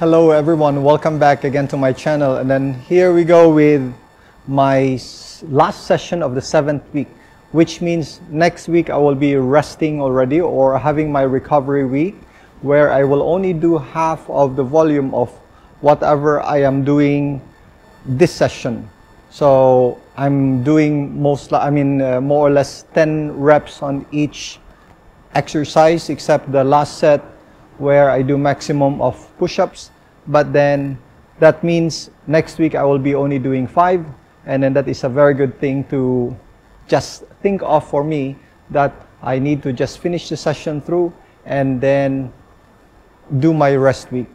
Hello everyone, welcome back again to my channel. And then here we go with my last session of the 7th week, which means next week I will be resting already or having my recovery week, where I will only do half of the volume of whatever I am doing this session. So I'm doing more or less 10 reps on each exercise, except the last set where I do maximum of push-ups. But then that means next week I will be only doing 5, and then that is a very good thing to just think of for me, that I need to just finish the session through and then do my rest week,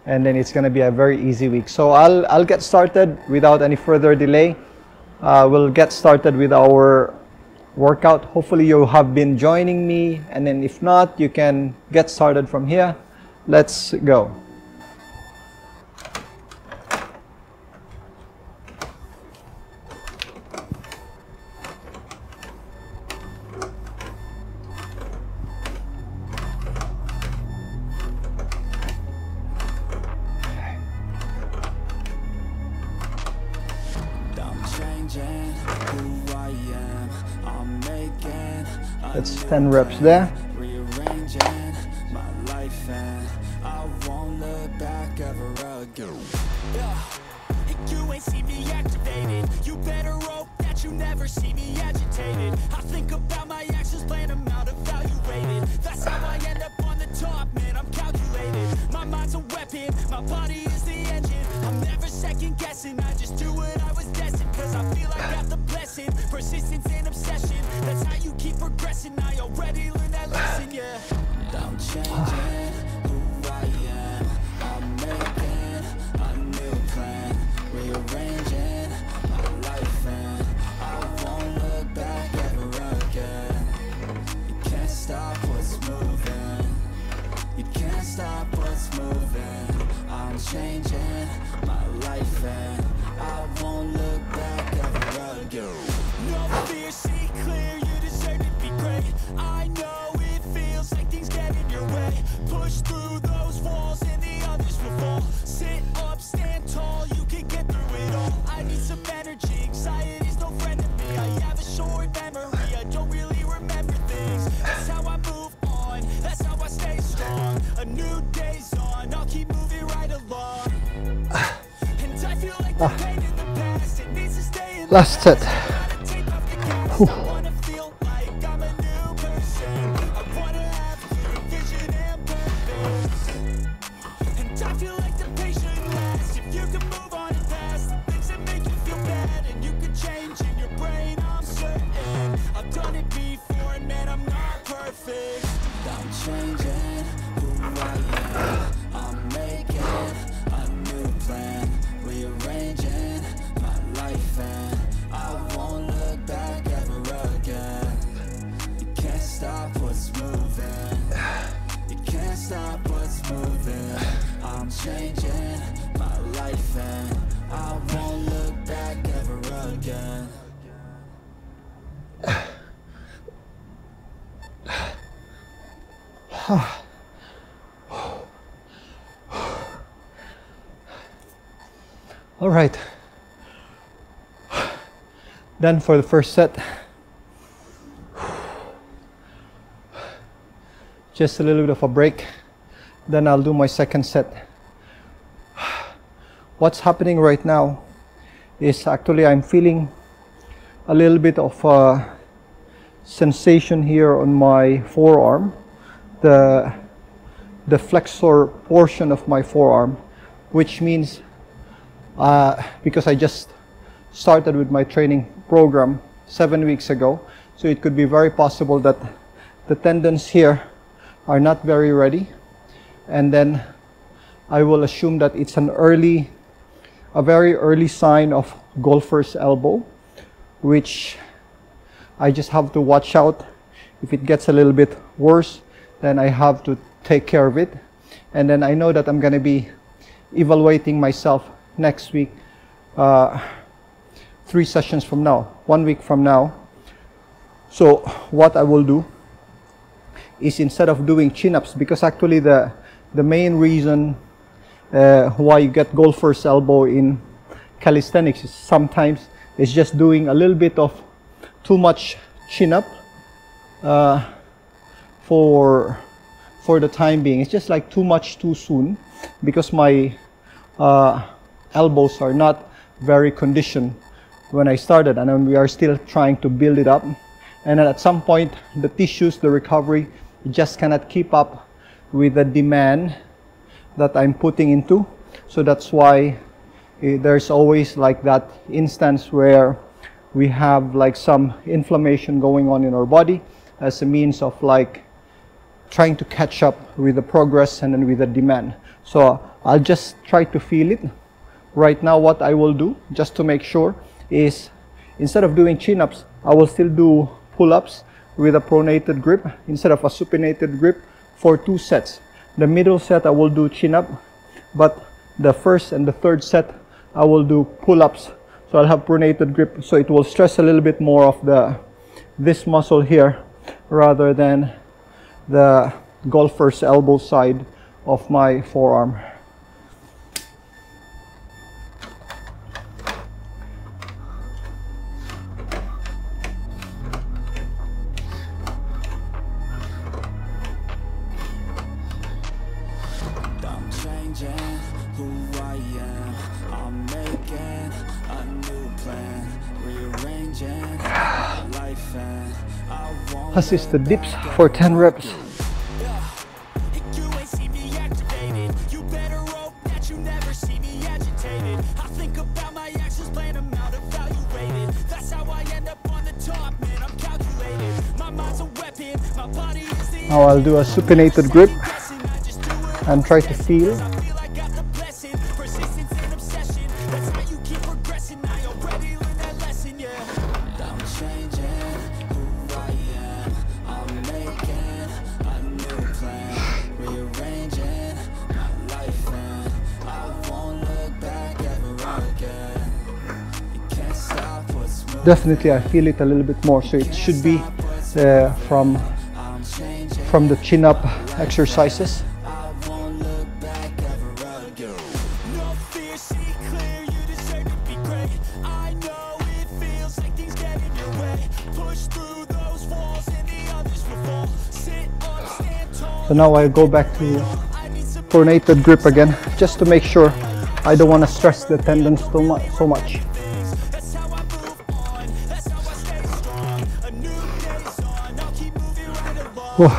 and then it's going to be a very easy week. So I'll get started without any further delay. We'll get started with our workout. Hopefully you have been joining me, and then if not, you can get started from here. Let's go. That's 10 reps there. Rearranging my life and I won't look back ever again. You ain't see me activated. You better hope that you never see me agitated. I think about my actions, plan them out, evaluated. That's how I end up on the top, man, I'm calculated. My mind's a weapon, my body is the engine. I'm never second guessing, I just do what I was destined. Cause I feel I got the blessing, persistence and obsession. That's how you keep progressing, I already learned that lesson, yeah. I'm changing who I am, I'm making a new plan, rearranging my life and I won't look back ever again. You can't stop what's moving, you can't stop what's moving. I'm changing my life and I won't look back ever again. No fear, see clear, you deserve to be great. I know it feels like things get in your way. Push through those walls and the others will fall. Sit up, stand tall, you can get through it all. I need some energy, anxiety's no friend to me. I have a short memory, I don't really remember things. That's how I move on, that's how I stay strong. A new day's on, I'll keep moving right along. And I feel like the pain in the past, it needs to stay in the Last set. Changing my life and I won't look back ever again. All right. Done for the first set. Just a little bit of a break. Then I'll do my second set. What's happening right now is actually I'm feeling a little bit of a sensation here on my forearm, the flexor portion of my forearm, which means because I just started with my training program 7 weeks ago, so it could be very possible that the tendons here are not very ready, and then I will assume that it's a very early sign of golfer's elbow, which I just have to watch out. If it gets a little bit worse, then I have to take care of it. And then I know that I'm going to be evaluating myself next week, 3 sessions from now, 1 week from now. So what I will do is, instead of doing chin-ups, because actually the main reason why you get golfer's elbow in calisthenics is sometimes it's just doing a little bit of too much chin up for the time being. It's just like too much too soon, because my elbows are not very conditioned when I started, and then we are still trying to build it up. And then at some point, the tissues, the recovery, just cannot keep up with the demand that I'm putting into. So that's why there's always like that instance where we have like some inflammation going on in our body as a means of like trying to catch up with the progress and then with the demand. So I'll just try to feel it. Right now, what I will do, just to make sure, is instead of doing chin-ups, I will still do pull-ups with a pronated grip instead of a supinated grip for 2 sets. The middle set I will do chin-up, but the first and the third set I will do pull-ups. So I'll have pronated grip, so it will stress a little bit more of this muscle here rather than the golfer's elbow side of my forearm. Assisted dips for 10 reps. Now I'll do a supinated grip and try to feel. Definitely I feel it a little bit more, so it should be from the chin-up exercises. So now I'll go back to pronated grip again, just to make sure I don't want to stress the tendons so much. Whoa.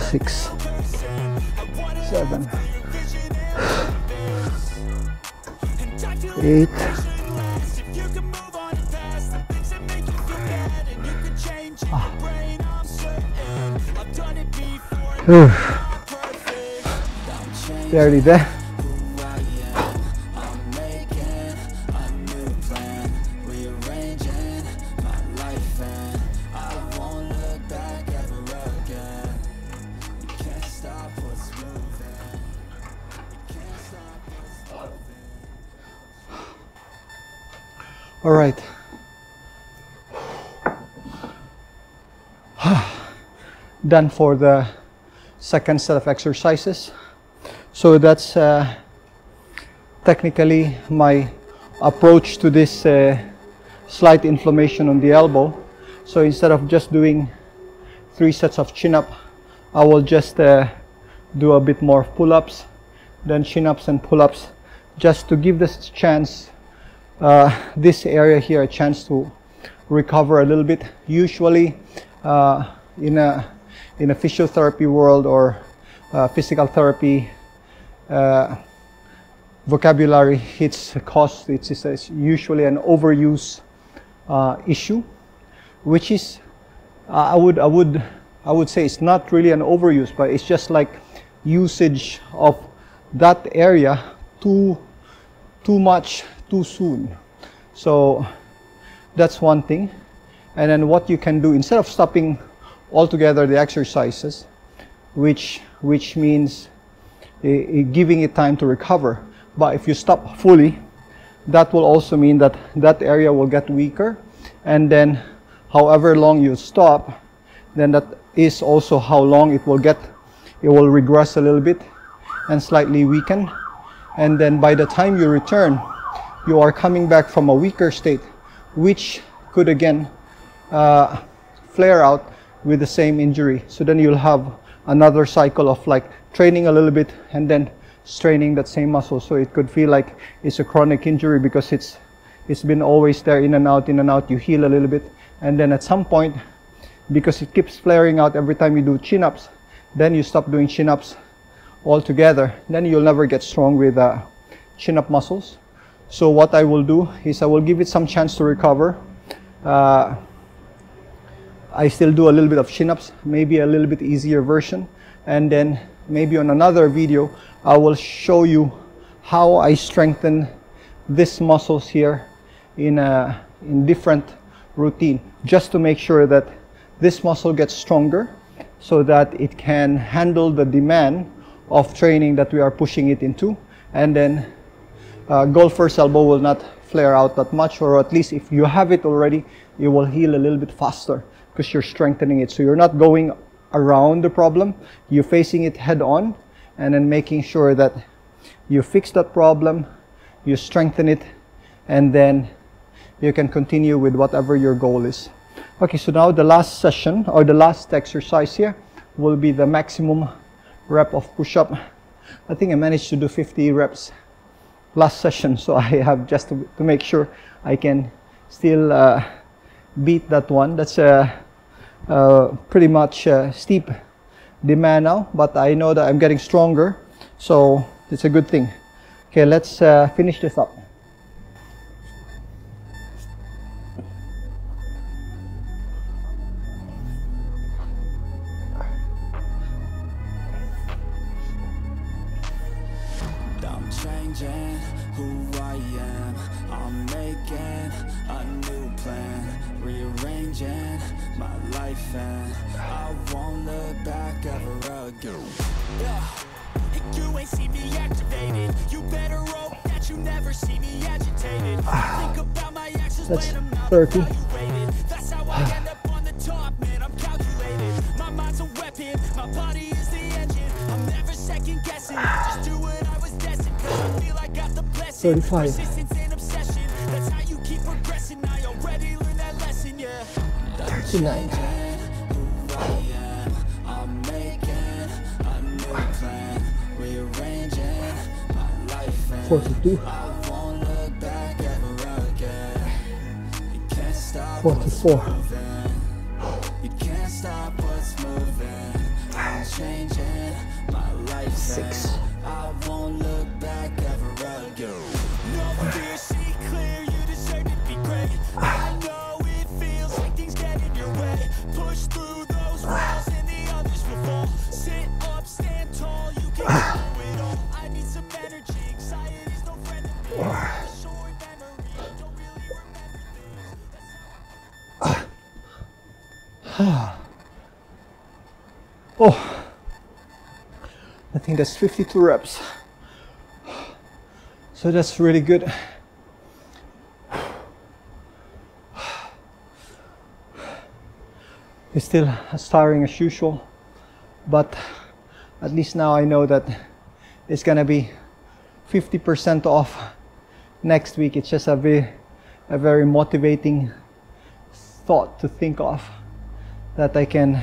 6, 7, 8. Nearly there. All right. Done for the second set of exercises. So that's technically my approach to this slight inflammation on the elbow. So instead of just doing 3 sets of chin-up, I will just do a bit more pull-ups, then chin-ups and pull-ups, just to give this chance, this area here, a chance to recover a little bit. Usually in a physiotherapy world or physical therapy vocabulary, it's usually an overuse issue, which is I would say it's not really an overuse, but it's just like usage of that area too much too soon. So that's one thing. And then what you can do, instead of stopping altogether the exercises, which means giving it time to recover, but if you stop fully, that will also mean that that area will get weaker, and then however long you stop, then that is also how long it will get. It will regress a little bit and slightly weaken. And then by the time you return, you are coming back from a weaker state, which could again flare out with the same injury. So then you'll have another cycle of like training a little bit and then straining that same muscle. So it could feel like it's a chronic injury because it's been always there, in and out, you heal a little bit, and then at some point, because it keeps flaring out every time you do chin-ups, then you stop doing chin-ups altogether. Then you'll never get strong with chin-up muscles. So what I will do is I will give it some chance to recover. I still do a little bit of chin-ups, maybe a little bit easier version, and then maybe on another video I will show you how I strengthen these muscles here in different routine, just to make sure that this muscle gets stronger so that it can handle the demand of training that we are pushing it into, and then golfer's elbow will not flare out that much, or at least if you have it already, it will heal a little bit faster because you're strengthening it. So you're not going around the problem, you're facing it head on, and then making sure that you fix that problem, you strengthen it, and then you can continue with whatever your goal is. Okay, so now the last session, or the last exercise here, will be the maximum rep of push-up. I think I managed to do 50 reps last session, so I have just to make sure I can still beat that one. That's pretty much steep demand now, but I know that I'm getting stronger, so it's a good thing. Okay, let's finish this up. I'm changing who I am. I'm making a new plan, rearranging my life, and I won't look back ever again. Yeah. You ain't see me activated. You better hope that you never see me agitated. Think about my actions. That's 30. That's how I end up on the top, man. I'm calculated. My mind's a weapon, my body is the engine. I'm never second guessing. Just do what I was destined, 'cause I feel I got the blessing. 35. Persistence and obsession. That's how you keep progressing. I already learned that lesson, yeah. 39. 42. 44. You can't stop what's moving. I'm changing my life. 6. I won't look back ever again. No fear, see clear. You deserve to be great. I know it feels like things get in your way. Push through those walls and the others will fall. Sit up, stand tall. You can do it all. I need some energy. Anxiety's no friend of me. Short memory. Don't really remember things. Oh, I think that's 52 reps. So that's really good. It's still as tiring as usual, but at least now I know that it's gonna be 50% off next week. It's just a very motivating thought to think of, that I can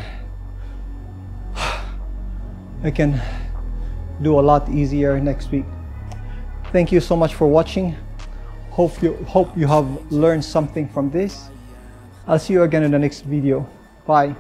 do a lot easier next week. Thank you so much for watching. Hope you have learned something from this. I'll see you again in the next video. Bye.